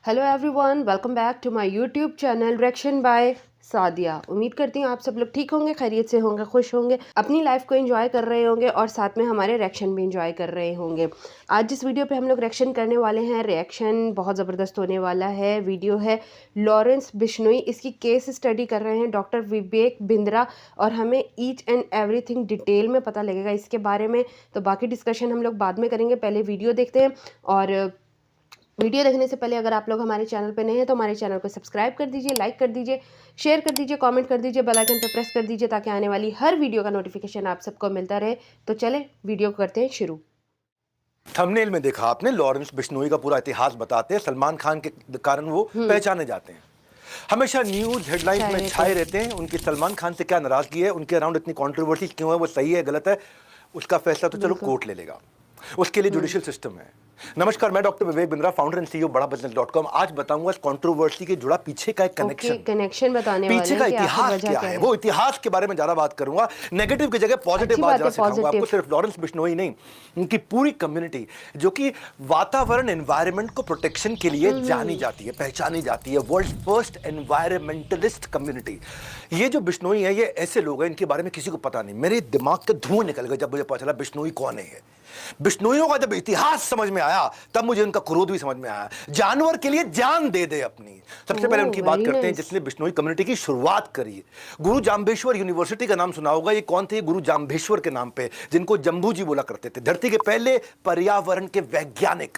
Hello everyone, welcome back to my YouTube channel reaction by Sadia. उम्मीद करती हूँ आप सब लोग ठीक होंगे, खैरियत से होंगे, खुश होंगे, अपनी लाइफ को एंजॉय कर रहे होंगे और साथ में हमारे रिएक्शन भी एंजॉय कर रहे होंगे। आज जिस वीडियो पे हम लोग रिएक्शन करने वाले हैं, रिएक्शन बहुत ज़बरदस्त होने वाला है। वीडियो है लॉरेंस बिश्नोई, इसकी केस स्टडी कर रहे हैं डॉक्टर विवेक बिंद्रा और हमें ईच एंड एवरीथिंग डिटेल में पता लगेगा इसके बारे में। तो बाकी डिस्कशन हम लोग बाद में करेंगे, पहले वीडियो देखते हैं। और वीडियो देखने से पहले अगर आप लोग हमारे चैनल पे नए हैं तो हमारे चैनल को सब्सक्राइब कर दीजिए, लाइक कर दीजिए, शेयर कर दीजिए, कमेंट कर दीजिए, बेल आइकन पे प्रेस कर दीजिए ताकि आने वाली हर वीडियो का नोटिफिकेशन आप सबको मिलता रहे। तो चले वीडियो करते हैं शुरू। थंबनेल में देखा आपने, लॉरेंस बिश्नोई का पूरा इतिहास बताते हैं। सलमान खान के कारण वो पहचाने जाते हैं, हमेशा न्यूज हेडलाइंस में छाए रहते हैं। उनकी सलमान खान से क्या नाराजगी है, उनके अराउंड इतनी कंट्रोवर्सी क्यों है, वो सही है गलत है, उसका फैसला तो चलो कोर्ट ले लेगा, उसके लिए जुडिशियल सिस्टम है। नमस्कार, मैं doctor Vivek Bindra, founder and CEO बड़ाबिजनेस.com। आज बताऊंगा इस कंट्रोवर्सी के जुड़ा पीछे का एक कनेक्शन बताने पीछे का इतिहास क्या है। वो इतिहास के बारे में ज्यादा बात करूंगा, नेगेटिव की जगह पॉजिटिव बात ज्यादा सिखाऊंगा आपको। सिर्फ लॉरेंस बिश्नोई नहीं, उनकी पूरी कम्युनिटी जो कि वातावरण एनवायरनमेंट को प्रोटेक्शन के लिए जानी जाती है, पहचानी जाती है, वर्ल्ड फर्स्ट एनवायरमेंटलिस्ट कम्युनिटी। ये जो बिश्नोई है, ये ऐसे लोग हैं इनके बारे में किसी को पता नहीं। मेरे दिमाग के धुआं निकल गए जब मुझे पता चला बिश्नोई कौन है। बिश्नोइयों का जब इतिहास समझ में आया तब मुझे उनका क्रोध भी समझ में आया। जानवर के लिए जान दे दे अपनी। सबसे पहले उनकी बात करते हैं जिसने बिश्नोई कम्युनिटी की शुरुआत करी। गुरु जाम्बेश्वर यूनिवर्सिटी का नाम सुना होगा। ये कौन थे? गुरु जाम्बेश्वर के नाम पे, जिनको जम्बू जी बोला करते थे, धरती के पहले पर्यावरण के वैज्ञानिक।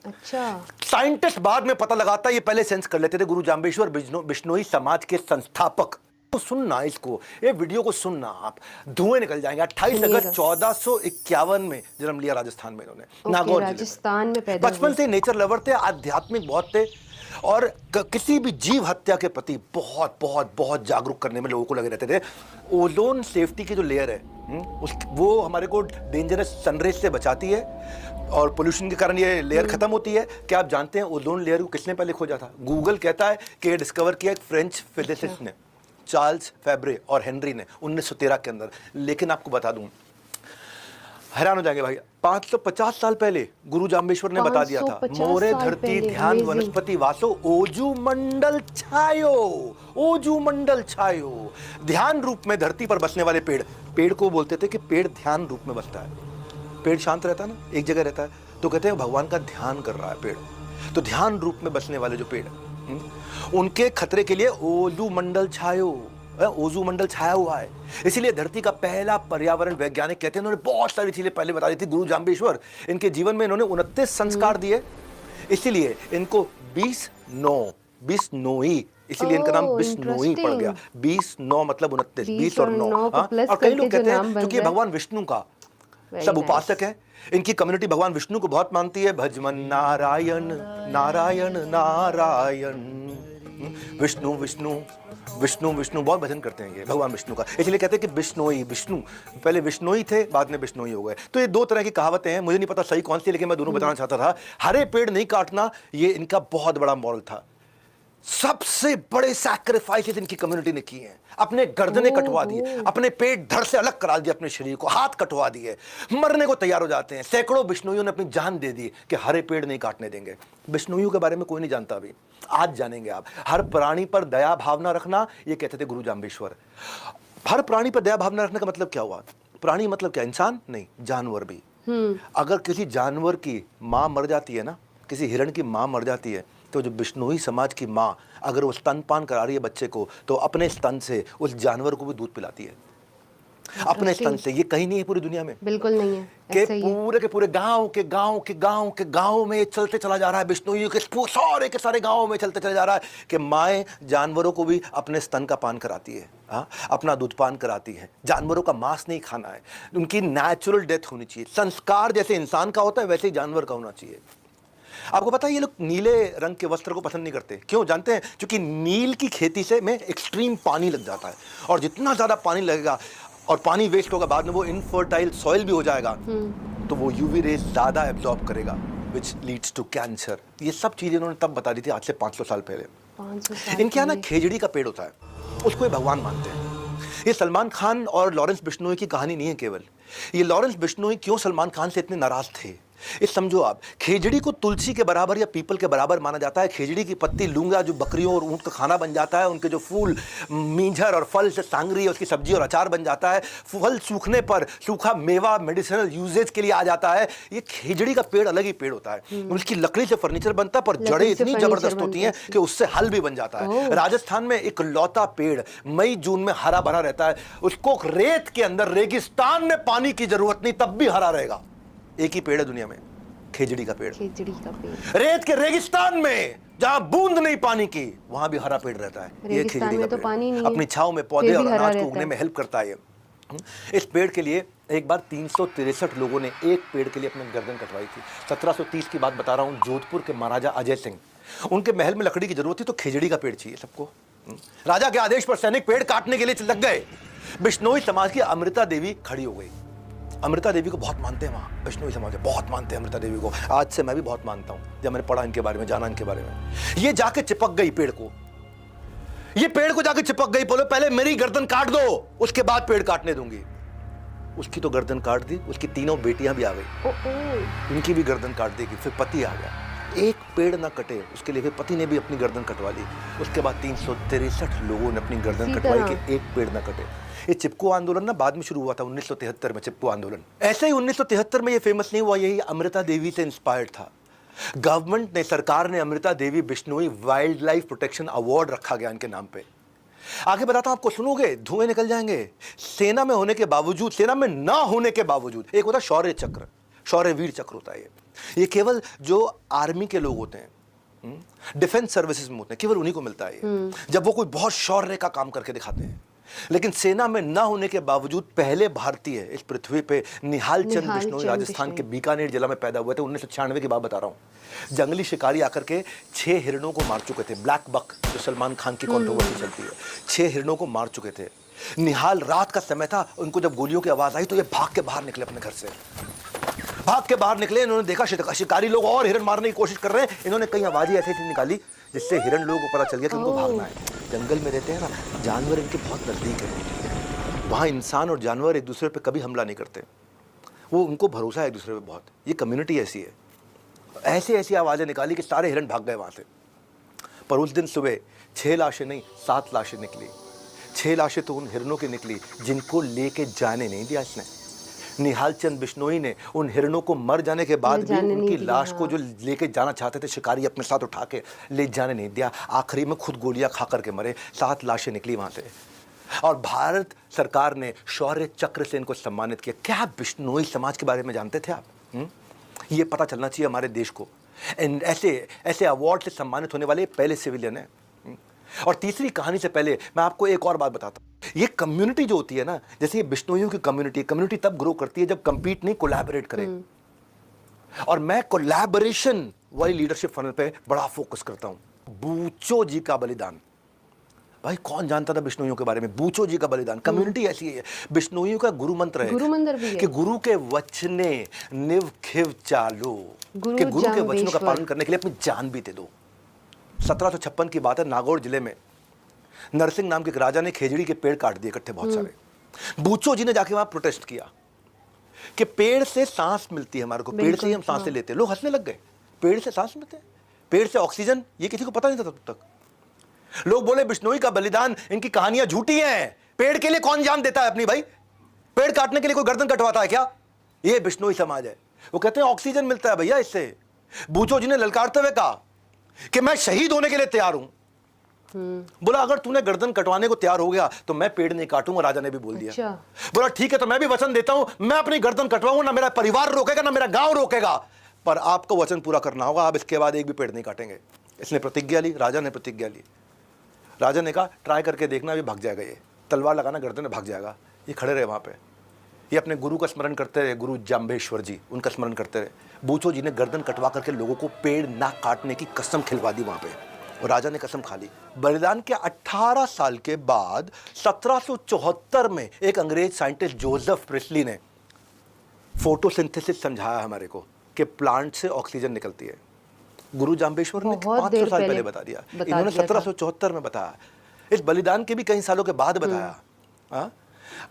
अच्छा, साइंटिस्ट बाद में पता लगाता, ये पहले सेंस कर लेते थे। गुरु जाम्बेश्वर बिश्नोई समाज के संस्थापक। तो सुनना इसको, ये वीडियो को सुनना, आप धुएं निकल जाएंगे। 28 अगस्त 1451 में जन्म लिया राजस्थान में इन्होंने, नागौर राजस्थान में पैदा। बचपन से नेचर लवर थे, आध्यात्मिक बहुत थे और किसी भी जीव हत्या के प्रति बहुत बहुत बहुत जागरूक करने में लोगों को लगे रहते थे। ओजोन सेफ्टी की जो लेयर है वो हमारे को डेंजरस सनरेज से बचाती है और पोल्यूशन के कारण ये लेयर खत्म होती है। क्या आप जानते हैं ओजोन लेयर को किसने पहले खोजा था? गूगल कहता है कि डिस्कवर किया एक फ्रेंच फिजिसिस्ट ने, चार्ल्स फेब्रे और हेनरी ने 1913 के अंदर। लेकिन आपको बता दूं, हैरान हो जाएंगे भाई, 550 साल पहले गुरु जाम्बेश्वर ने बता दिया था, मोरे धरती ध्यान वनस्पति वासो ओजू मंडल छायो। ओजू मंडल छायो, ध्यान रूप में धरती पर बसने वाले पेड़। पेड़ को बोलते थे कि पेड़ ध्यान रूप में बसता है। पेड़ शांत रहता है ना, एक जगह रहता है, तो कहते हैं भगवान का ध्यान कर रहा है पेड़। तो ध्यान रूप में बसने वाले जो पेड़, उनके खतरे के लिए ओजू मंडल छायो, ओजू मंडल छाया हुआ है। इसीलिए धरती का पहला पर्यावरण वैज्ञानिक कहते हैं। उन्होंने बहुत सारी चीजें पहले बता दी थी। गुरु जाम्बेश्वर, इनके जीवन में इन्होंने 29 संस्कार दिए, इसीलिए इनको 20 इसीलिए इनका नाम बिश्नोई पड़ गया। 20 मतलब 29, 20 और 9। और कई लोग कहते हैं क्योंकि भगवान विष्णु का सब उपासक है, इनकी कम्युनिटी भगवान विष्णु को बहुत मानती है। भजमन नारायण नारायण नारायण, विष्णु विष्णु विष्णु विष्णु, बहुत भजन करते हैं ये भगवान विष्णु का। इसलिए कहते हैं कि बिश्नोई, विष्णु पहले विष्णोई थे, बाद में बिश्नोई हो गए। तो ये दो तरह की कहावतें हैं, मुझे नहीं पता सही कौन सी, लेकिन मैं दोनों बताना चाहता था। हरे पेड़ नहीं काटना, ये इनका बहुत बड़ा मॉरल था। सबसे बड़े सैक्रिफाइसेस इनकी कम्युनिटी ने किए हैं। अपने गर्दनें कटवा दिए, अपने पेट धड़ से अलग करा दिया, अपने शरीर को हाथ कटवा दिए, मरने को तैयार हो जाते हैं। सैकड़ों बिश्नोइयों ने अपनी जान दे दी कि हरे पेड़ नहीं काटने देंगे। बिश्नोइयों के बारे में कोई नहीं जानता अभी, आज जानेंगे आप। हर प्राणी पर दया भावना रखना, ये कहते थे गुरु जाम्बेश्वर। हर प्राणी पर दया भावना रखने का मतलब क्या हुआ? प्राणी मतलब क्या? इंसान नहीं, जानवर भी। अगर किसी जानवर की मां मर जाती है ना, किसी हिरण की मां मर जाती है, तो जो बिश्नोई समाज की माँ अगर वो स्तनपान करा रही है बच्चे को, तो अपने स्तन से उस जानवर को भी दूध पिलाती है, अपने स्तन से। ये कहीं नहीं है पूरी दुनिया में, बिल्कुल नहीं है। के पूरे गांव में चलते चला जा रहा है। बिश्नोई के सारे गांवों में चलते चला जा रहा है कि माएँ जानवरों को भी अपने स्तन का पान कराती है, अपना दूध पान कराती है। जानवरों का मांस नहीं खाना है, उनकी नेचुरल डेथ होनी चाहिए। संस्कार जैसे इंसान का होता है वैसे ही जानवर का होना चाहिए। आपको पता है ये लोग नीले रंग के वस्त्र को पसंद नहीं करते, क्यों जानते हैं? क्योंकि नील की खेती से में एक्सट्रीम पानी लग जाता है, और जितना ज्यादा पानी लगेगा और पानी वेस्ट होगा, बाद में वो इनफर्टाइल सॉइल भी हो जाएगा, तो वो यूवी रेज ज्यादा एब्जॉर्ब करेगा, विच लीड्स टू कैंसर। ये सब चीजें उन्होंने तब बता दी थी, आज से 500 साल पहले। इनके यहाँ ना खेजड़ी का पेड़ होता है, उसको ये भगवान मानते हैं। ये सलमान खान और लॉरेंस बिश्नोई की कहानी नहीं है केवल। ये लॉरेंस बिश्नोई क्यों सलमान खान से इतने नाराज थे, ये समझो आप, खेजड़ी को तुलसी के बराबर या पीपल के बराबर माना जाता है। खेजड़ी की पत्ती लूंगा जो बकरियों और ऊंट का खाना बन जाता है, उनके जो फूल मींझर और फल से सांगरी है उसकी सब्जी और अचार बन जाता है। फल सूखने पर सूखा मेवा मेडिसिनल यूजेज के लिए आ जाता है। ये खेजड़ी का पेड़ अलग ही पेड़ होता है। उसकी लकड़ी से फर्नीचर बनता है, पर जड़ें इतनी जबरदस्त होती हैं कि उससे हल भी बन जाता है। राजस्थान में एक लौता पेड़ मई जून में हरा भरा रहता है। उसको रेत के अंदर रेगिस्तान में पानी की जरूरत नहीं, तब भी हरा रहेगा। एक ही पेड़ है दुनिया में, खेजड़ी का पेड़। खेजड़ी का पेड़ रेत के रेगिस्तान में जहां बूंद नहीं पानी की, वहां भी हरा पेड़ रहता है। ये खेजड़ी का तो पेड़ पानी नहीं अपनी छांव में पौधे और अनाज को उगने में हेल्प करता है। इस पेड़ के लिए एक बार 363 लोगों ने एक पेड़ के लिए अपनी गर्दन कटवाई थी। 1730 की बात बता रहा हूं। जोधपुर के महाराजा अजय सिंह, उनके महल में लकड़ी की जरूरत थी तो खेजड़ी का पेड़ चाहिए सबको। राजा के आदेश पर सैनिक पेड़ काटने के लिए लग गए। बिश्नोई समाज की अमृता देवी खड़ी हो गई। अमृता देवी को बहुत मानते हैं वहाँ, बिश्नोई समाज बहुत मानते हैं अमृता देवी को। आज से मैं भी बहुत मानता हूँ, जब मैंने पढ़ा इनके बारे में, जाना इनके बारे में। ये जाके चिपक गई पेड़ को, ये पेड़ को जाके चिपक गई। बोलो पहले मेरी गर्दन काट दो, उसके बाद पेड़ काटने दूंगी। उसकी तो गर्दन काट दी, उसकी तीनों बेटियां भी आ गई, उनकी भी गर्दन काट देगी। फिर पति आ गया, एक पेड़ ना कटे उसके लिए, फिर पति ने भी अपनी गर्दन कटवा ली। उसके बाद 363 लोगों ने अपनी गर्दन कटवाई कि एक पेड़ ना कटे। ये चिपको आंदोलन ना बाद में शुरू हुआ था 1973 में, चिपको आंदोलन। ऐसे ही 1973 में ये फेमस नहीं हुआ, यही अमृता देवी से इंस्पायर्ड था। गवर्नमेंट ने, सरकार ने Amrita Devi Bishnoi wild life protection award रखा गया इनके नाम पे। आगे बताता हूं आपको, सुनोगे धुएं निकल जाएंगे। सेना में होने के बावजूद, सेना में ना होने के बावजूद, एक होता शौर्य चक्र, शौर्य वीर चक्र होता है ये केवल जो आर्मी के लोग होते हैं, डिफेंस सर्विसेज में होते हैं, केवल उन्हीं को मिलता है ये, जब वो कोई बहुत शौर्य का काम करके दिखाते हैं। लेकिन सेना में ना होने के बावजूद पहले भारतीय इस पृथ्वी पे निहाल चंद बिश्नोई राजस्थान के बीकानेर जिला में पैदा हुए थे। 1996 की बात बता रहा हूँ। जंगली शिकारी आकर के 6 हिरणों को मार चुके थे। ब्लैक बक जो सलमान खान की कंट्रोवर्सी चलती है, 6 हिरणों को मार चुके थे। निहाल, रात का समय था, उनको जब गोलियों की आवाज आई तो ये भाग के बाहर निकले अपने घर से, भाग के बाहर निकले। इन्होंने देखा शिकारी लोग और हिरण मारने की कोशिश कर रहे हैं। इन्होंने कई आवाजें ऐसी निकाली जिससे हिरण लोगों को पता चल गया कि उनको भागना है। जंगल में रहते हैं ना, जानवर इनके बहुत नजदीक है। वहाँ इंसान और जानवर एक दूसरे पे कभी हमला नहीं करते, वो उनको भरोसा है एक दूसरे पे बहुत। ये कम्युनिटी ऐसी है। ऐसी ऐसी आवाजें निकाली कि सारे हिरण भाग गए वहाँ से। पर उस दिन सुबह 6 लाशें नहीं, 7 लाशें निकली। 6 लाशें तो उन हिरणों की निकली जिनको लेके जाने नहीं दिया इसने। निहाल चंद बिश्नोई ने उन हिरणों को मर जाने के बाद भी उनकी लाश को जो लेके जाना चाहते थे शिकारी, अपने साथ उठा के ले जाने नहीं दिया। आखिरी में खुद गोलियां खा करके मरे। 7 लाशें निकली वहां से। और भारत सरकार ने शौर्य चक्र से इनको सम्मानित किया। क्या बिश्नोई समाज के बारे में जानते थे आप? ये पता चलना चाहिए हमारे देश को। ऐसे ऐसे अवार्ड से सम्मानित होने वाले पहले सिविलियन है। और तीसरी कहानी से पहले मैं आपको एक और बात बताता हूँ। ये कम्युनिटी जो होती है ना, जैसे ये बिश्नोइयों की कम्युनिटी तब ग्रो करती है जब कंपीट नहीं, कोलैबोरेट करे। और मैं कोलैबोरेशन वाली लीडरशिप फनल पे बड़ा फोकस करता हूं। बूचो जी का बलिदान, भाई कौन जानता था बिश्नोइयों के बारे में? बूचो जी का बलिदान। कम्युनिटी ऐसी है। बिश्नोइयों का गुरु मंत्र है, कि गुरु के वचने निव खिव चालो, कि गुरु के वचनों का पालन करने के लिए अपनी जान भी दे दो। 1756 की बात है। नागौर जिले में नरसिंह नाम के एक राजा ने खेजड़ी के पेड़ काट दिए इकट्ठे बहुत सारे। बूचो जी ने जाके वहां प्रोटेस्ट किया कि पेड़ से सांस मिलती है हमारे को, पेड़ से ही हम सांसें लेते हैं। लोग हंसने लग गए, पेड़ से सांस मिलते हैं, पेड़ से ऑक्सीजन, ये किसी को पता नहीं था तब तक। लोग बोले बिश्नोई का बलिदान, इनकी कहानियां झूठी हैं। पेड़ के लिए कौन जान देता है अपनी? भाई पेड़ काटने के लिए कोई गर्दन कटवाता है क्या? ये बिश्नोई समाज है। वो कहते हैं ऑक्सीजन मिलता है भैया इससे। बूचो जी ने ललकारते हुए कहा कि मैं शहीद होने के लिए तैयार हूं। बोला अगर तूने गर्दन कटवाने को तैयार हो गया तो मैं पेड़ नहीं काटूंगा। राजा ने भी बोल दिया। अच्छा। बोला ठीक है, तो मैं भी वचन देता हूं, मैं अपनी गर्दन कटवाऊंगा, ना मेरा परिवार रोकेगा ना मेरा गांव रोकेगा, पर आपको वचन पूरा करना होगा, आप इसके बाद एक भी पेड़ नहीं काटेंगे। इसने प्रतिज्ञा ली, राजा ने प्रतिज्ञा ली। राजा ने कहा ट्राई करके देखना, अभी भाग जाएगा, ये तलवार लगाना गर्दन में भाग जाएगा। ये खड़े रहे वहां पे, ये अपने गुरु का स्मरण करते रहे, गुरु जाम्बेश्वर जी, उनका स्मरण करते रहे। बूचो जी ने गर्दन कटवा करके लोगों को पेड़ ना काटने की कसम खिलवा दी वहां पे, और राजा ने कसम खा ली। बलिदान के 18 साल के बाद 1774 में एक अंग्रेज साइंटिस्ट जोसेफ प्रिस्ली ने फोटोसिंथेसिस समझाया हमारे को कि प्लांट से ऑक्सीजन निकलती है। गुरु जाम्बेश्वर ने 500 साल पहले बता दिया, इन्होंने 1774 में बताया। इस बलिदान के भी कई सालों के बाद बताया।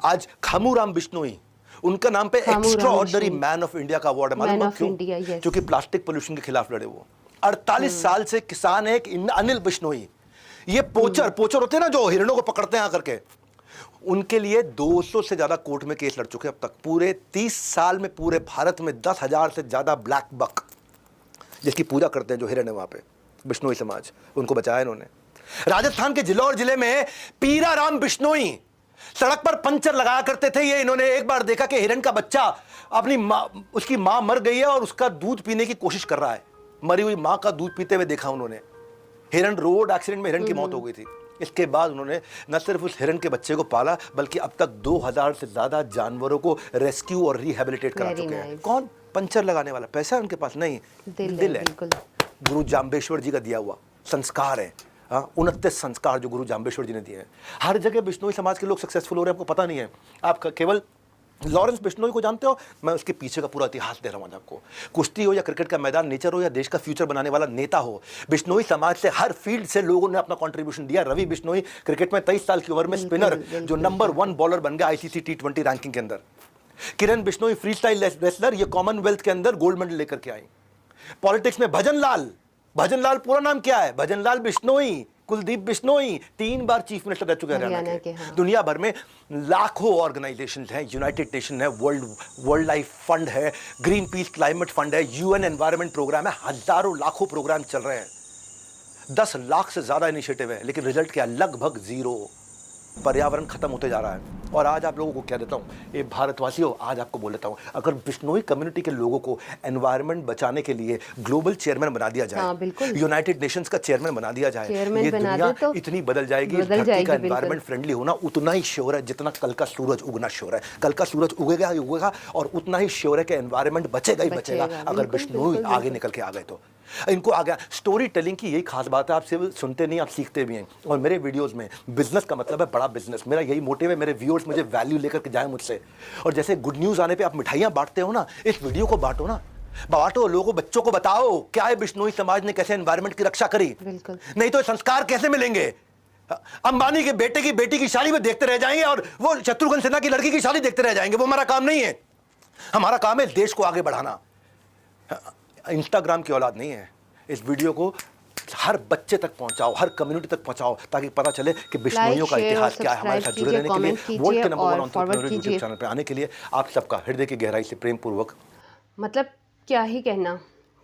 आज खामूराम बिश्नोई उनका नाम पे खामू एक्स्ट्रा राम ऑर्डिनरी शहीद। मैन ऑफ इंडिया का अवार्ड है। मालूम मैन है ऑफ क्यों? India, yes. क्योंकि प्लास्टिक पोल्यूशन के खिलाफ लड़े वो। 48 साल से किसान है। अनिल बिश्नोई, ये पोचर होते हैं ना जो हिरणों को पकड़ते हैं आकर के, उनके लिए 200 से ज्यादा कोर्ट में केस लड़ चुके हैं अब तक। पूरे 30 साल में पूरे भारत में 10,000 से ज्यादा ब्लैक बक जिसकी पूजा करते हैं जो हिरण है वहां पे, बिश्नोई समाज, उनको बचाया इन्होंने। राजस्थान के जिलौर जिले में पीरा राम बिश्नोई सड़क पर पंचर लगाया करते थे। ये इन्होंने एक बार देखा कि हिरण का बच्चा अपनी मां, उसकी मां मर गई है और उसका दूध पीने की कोशिश कर रहा है। मरी हुई मां का दूध पीते हुए देखा उन्होंने। हिरण रोड एक्सीडेंट में हिरण की मौत हो गई थी। इसके बाद उन्होंने न सिर्फ उस हिरण के बच्चे को पाला बल्कि अब तक 2000 से ज्यादा जानवरों को रेस्क्यू और रिहेबिलिटेट करा चुके हैं। कौन? पंचर लगाने वाला। पैसा है उनके पास नहीं, दिल है। गुरु जाम्बेश्वर जी का दिया हुआ संस्कार है। 29 संस्कार जो गुरु जाम्बेश्वर जी ने दिए हैं। हर जगह बिश्नोई समाज के लोग सक्सेसफुल हो रहे हैं, आपको पता नहीं है। आप केवल लॉरेंस बिश्नोई को जानते हो, मैं उसके पीछे का पूरा इतिहास दे रहा हूं आज आपको। कुश्ती हो या क्रिकेट का मैदान, नेचर हो या देश का फ्यूचर बनाने वाला नेता हो, बिश्नोई समाज से हर फील्ड से लोगों ने अपना कंट्रीब्यूशन दिया। रवि बिश्नोई क्रिकेट में 23 साल की उम्र में स्पिनर जो नंबर 1 बॉलर बन गया आईसीसी T20 रैंकिंग के अंदर। किरण बिश्नोई फ्री स्टाइल रेसलर, ये कॉमनवेल्थ के अंदर गोल्ड मेडल लेकर के आई। पॉलिटिक्स में भजनलाल पूरा नाम क्या है? भजनलाल बिश्नोई, कुलदीप बिश्नोई 3 बार चीफ मिनिस्टर रह चुके हैं हरियाणा के। हाँ। दुनिया भर में लाखों ऑर्गेनाइजेशन हैं, यूनाइटेड नेशन है, वर्ल्ड लाइफ फंड है, ग्रीन पीस क्लाइमेट फंड है, यूएन एनवायरनमेंट प्रोग्राम है, हजारों लाखों प्रोग्राम चल रहे हैं। 10 लाख से ज्यादा इनिशिएटिव है, लेकिन रिजल्ट क्या? लगभग जीरो। पर्यावरण खत्म होते जा रहा है। और आज आप लोगों को क्या देता हूं, ये भारतवासियों, आज आपको बोल देता हूं, अगर बिश्नोई कम्युनिटी के लोगों को एनवायरनमेंट बचाने के लिए ग्लोबल चेयरमैन बना दिया जाए, हाँ, यूनाइटेड नेशंस का चेयरमैन बना दिया जाए, ये दुनिया तो इतनी बदल जाएगी। धरती का एनवायरनमेंट फ्रेंडली होना उतना ही श्योर है जितना कल का सूरज उगना श्योर है। कल का सूरज उगेगा और उतना ही श्योर है कि एनवायरनमेंट बचेगा ही बचेगा अगर बिश्नोई आगे निकल के आ गए तो। इनको आ गया। स्टोरी टेलिंग की यही खास बात है, आप सिर्फ सुनते नहीं, आप सीखते भी हैं। और मेरे वीडियोस में बिजनेस का मतलब है बड़ा बिजनेस, मेरा यही मोटिव है। मेरे व्यूअर्स मुझे वैल्यू लेकर के जाए मुझसे। और जैसे गुड न्यूज़ आने पे आप मिठाइयाँ बांटते हो ना, इस वीडियो को बांटो ना, बांटो, लोगों बच्चों को बताओ क्या है बिश्नोई समाज ने कैसे एनवायरनमेंट की रक्षा करी। नहीं तो संस्कार कैसे मिलेंगे? अंबानी के बेटे की बेटी की शादी में देखते रह जाएंगे और वो शत्रुघ्न सिन्हा की लड़की की शादी देखते रह जाएंगे। वो हमारा काम नहीं है। हमारा काम है देश को आगे बढ़ाना। इंस्टाग्राम की औलाद नहीं है। इस वीडियो को हर बच्चे तक पहुंचाओ, हर कम्युनिटी तक पहुंचाओ, ताकि पता चले कि बिश्नोइयों का इतिहास क्या है। हमारे साथ जुड़े रहने के लिए, वर्ल्ड के नंबर 1 एंटरप्रेन्योर यूट्यूब चैनल पे आने के लिए आप सबका हृदय की गहराई से प्रेम पूर्वक, मतलब क्या ही कहना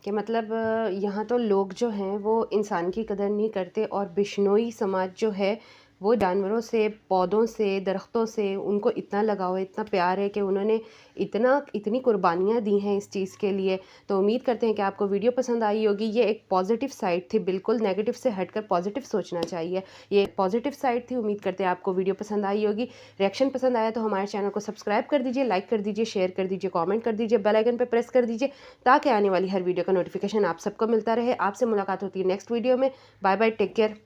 कि मतलब यहाँ तो लोग जो हैं वो इंसान की कदर नहीं करते, और बिश्नोई समाज जो है वो जानवरों से, पौधों से, दरख्तों से उनको इतना लगाव है, इतना प्यार है कि उन्होंने इतनी कुर्बानियाँ दी हैं इस चीज़ के लिए। तो उम्मीद करते हैं कि आपको वीडियो पसंद आई होगी। ये एक पॉजिटिव साइड थी, बिल्कुल नेगेटिव से हटकर पॉजिटिव सोचना चाहिए। ये एक पॉजिटिव साइड थी। उम्मीद करते हैं आपको वीडियो पसंद आई होगी। रिएक्शन पसंद आया तो हमारे चैनल को सब्सक्राइब कर दीजिए, लाइक कर दीजिए, शेयर कर दीजिए, कॉमेंट कर दीजिए, बेल आइकन पर प्रेस कर दीजिए ताकि आने वाली हर वीडियो का नोटिफिकेशन आप सबको मिलता रहे। आपसे मुलाकात होती है नेक्स्ट वीडियो में। Bye bye, take care.